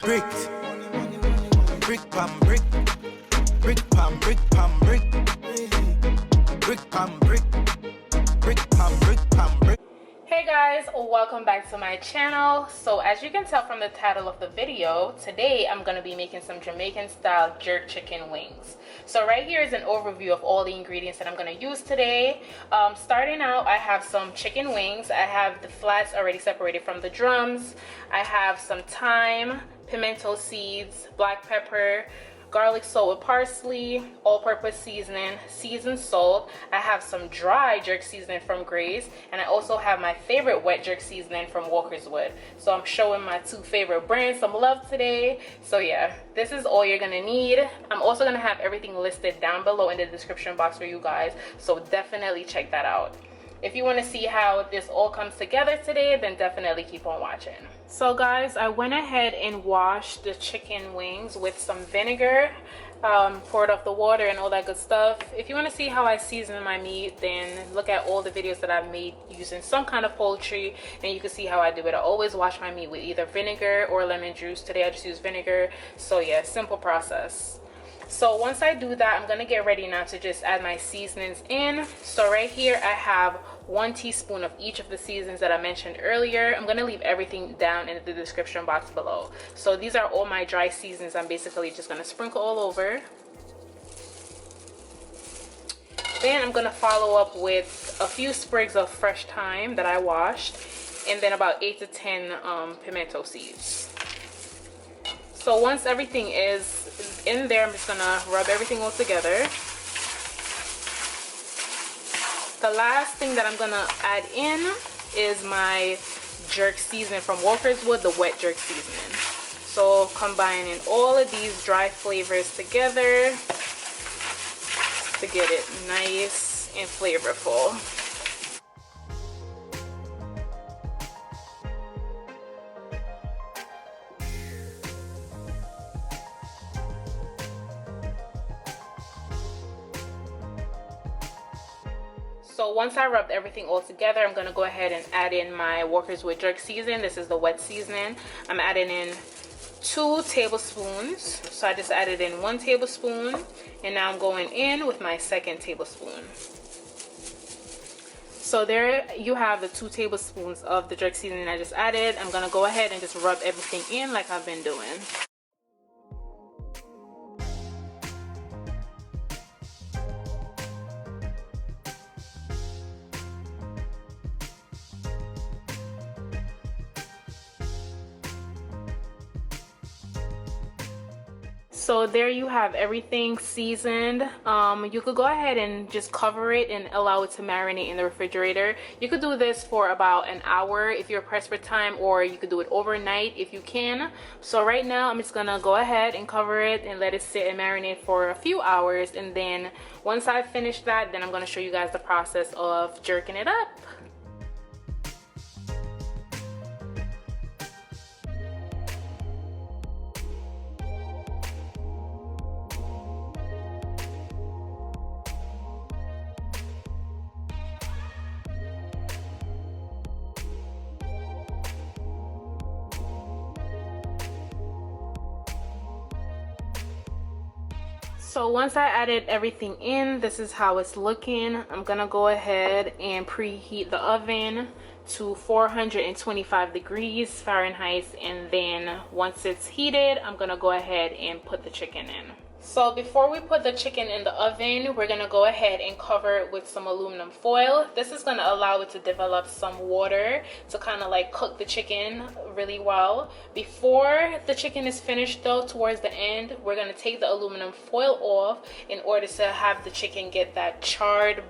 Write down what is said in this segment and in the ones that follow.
Brick, brick pam brick, brick pam brick pam brick, brick pam brick, brick pam brick pam brick. Hey guys, welcome back to my channel. So as you can tell from the title of the video, today I'm going to be making some Jamaican style jerk chicken wings. So right here is an overview of all the ingredients that I'm going to use today. Starting out, I have some chicken wings. I have the flats already separated from the drums. I have some thyme, pimento seeds, black pepper, garlic salt with parsley, all-purpose seasoning, seasoned salt. I have some dry jerk seasoning from Grace, and I also have my favorite wet jerk seasoning from Walkerwood. So I'm showing my two favorite brands some love today. So yeah, this is all you're gonna need. I'm also gonna have everything listed down below in the description box for you guys, so definitely check that out. If you want to see how this all comes together today, then definitely keep on watching. So guys, I went ahead and washed the chicken wings with some vinegar, poured off the water and all that good stuff. If you want to see how I season my meat, then look at all the videos that I've made using some kind of poultry, and you can see how I do it. I always wash my meat with either vinegar or lemon juice. Today I just use vinegar. So yeah, simple process. So once I do that, I'm gonna get ready now to just add my seasonings in. So right here I have 1 teaspoon of each of the seasonings that I mentioned earlier. I'm gonna leave everything down in the description box below. So these are all my dry seasonings. I'm basically just gonna sprinkle all over. Then I'm gonna follow up with a few sprigs of fresh thyme that I washed, and then about 8 to 10 pimento seeds. So once everything is in there, I'm just gonna rub everything all together. The last thing that I'm gonna add in is my jerk seasoning from Walkerwood, the wet jerk seasoning. So combining all of these dry flavors together to get it nice and flavorful. So once I rubbed everything all together, I'm going to go ahead and add in my Walkerwood jerk seasoning. This is the wet seasoning. I'm adding in 2 tablespoons. So I just added in 1 tablespoon, and now I'm going in with my 2nd tablespoon. So there you have the 2 tablespoons of the jerk seasoning I just added. I'm going to go ahead and just rub everything in like I've been doing. So there you have everything seasoned. You could go ahead and just cover it and allow it to marinate in the refrigerator. You could do this for about an hour if you're pressed for time, or you could do it overnight if you can. So right now I'm just gonna go ahead and cover it and let it sit and marinate for a few hours, and then once I finish that, then I'm gonna show you guys the process of jerking it up. So once I added everything in, this is how it's looking. I'm gonna go ahead and preheat the oven to 425 degrees Fahrenheit, and then once it's heated, I'm gonna go ahead and put the chicken in. So before we put the chicken in the oven, we're gonna go ahead and cover it with some aluminum foil. This is gonna allow it to develop some water to kind of like cook the chicken really well. Before the chicken is finished though, towards the end, we're gonna take the aluminum foil off in order to have the chicken get that charred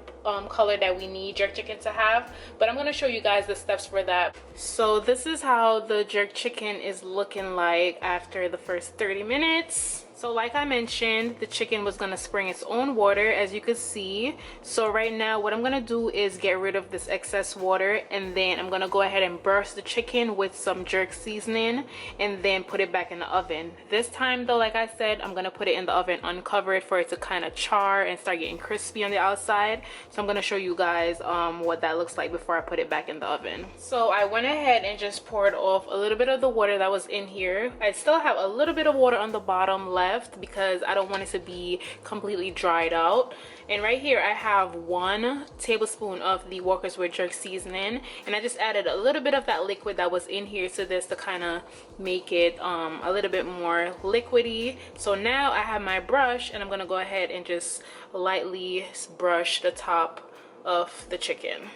color that we need jerk chicken to have. But I'm gonna show you guys the steps for that. So this is how the jerk chicken is looking like after the first 30 minutes. So like I mentioned, the chicken was gonna spring its own water, as you could see. So right now what I'm gonna do is get rid of this excess water, and then I'm gonna go ahead and burst the chicken with some jerk seasoning and then put it back in the oven. This time though, like I said, I'm gonna put it in the oven uncovered for it to kind of char and start getting crispy on the outside. So I'm gonna show you guys what that looks like before I put it back in the oven. So I went ahead and just poured off a little bit of the water that was in here. I still have a little bit of water on the bottom left because I don't want it to be completely dried out. And right here I have 1 tablespoon of the Walkerwood jerk seasoning, and I just added a little bit of that liquid that was in here to this to kind of make it a little bit more liquidy. So now I have my brush, and I'm gonna go ahead and just lightly brush the top of the chicken.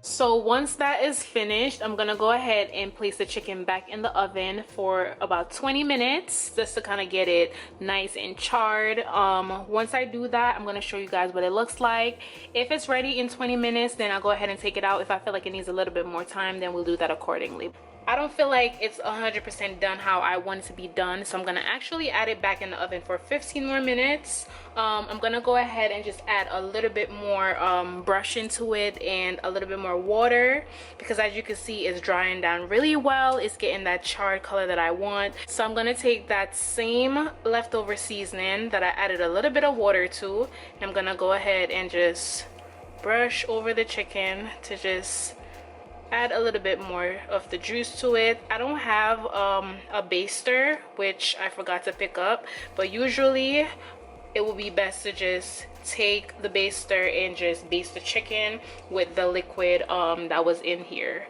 So once that is finished, I'm gonna go ahead and place the chicken back in the oven for about 20 minutes just to kind of get it nice and charred. Once I do that, I'm gonna show you guys what it looks like. If it's ready in 20 minutes, then I'll go ahead and take it out. If I feel like it needs a little bit more time, then we'll do that accordingly. I don't feel like it's 100% done how I want it to be done, so I'm gonna actually add it back in the oven for 15 more minutes. I'm gonna go ahead and just add a little bit more brush into it and a little bit more water, because as you can see, it's drying down really well. It's getting that charred color that I want. So I'm gonna take that same leftover seasoning that I added a little bit of water to, and I'm gonna go ahead and just brush over the chicken to just add a little bit more of the juice to it. I don't have a baster, which I forgot to pick up, but usually it would be best to just take the baster and just baste the chicken with the liquid that was in here.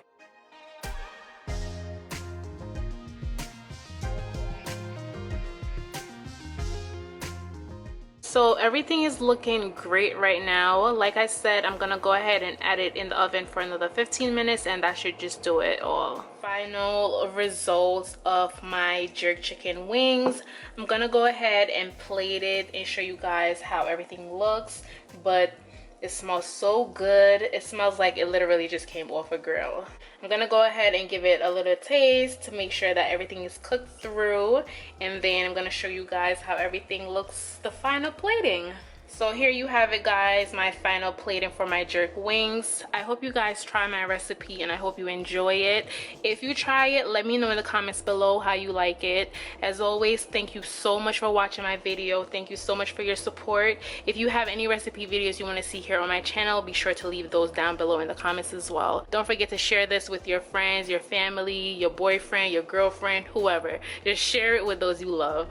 So everything is looking great right now. Like I said, I'm gonna go ahead and add it in the oven for another 15 minutes, and that should just do it all. Final results of my jerk chicken wings. I'm gonna go ahead and plate it and show you guys how everything looks, but it smells so good. It smells like it literally just came off a grill. I'm gonna go ahead and give it a little taste to make sure that everything is cooked through, and then I'm gonna show you guys how everything looks the final plating. So here you have it, guys, my final plating for my jerk wings. I hope you guys try my recipe and I hope you enjoy it. If you try it, let me know in the comments below how you like it. As always, thank you so much for watching my video. Thank you so much for your support. If you have any recipe videos you want to see here on my channel, be sure to leave those down below in the comments as well. Don't forget to share this with your friends, your family, your boyfriend, your girlfriend, whoever. Just share it with those you love.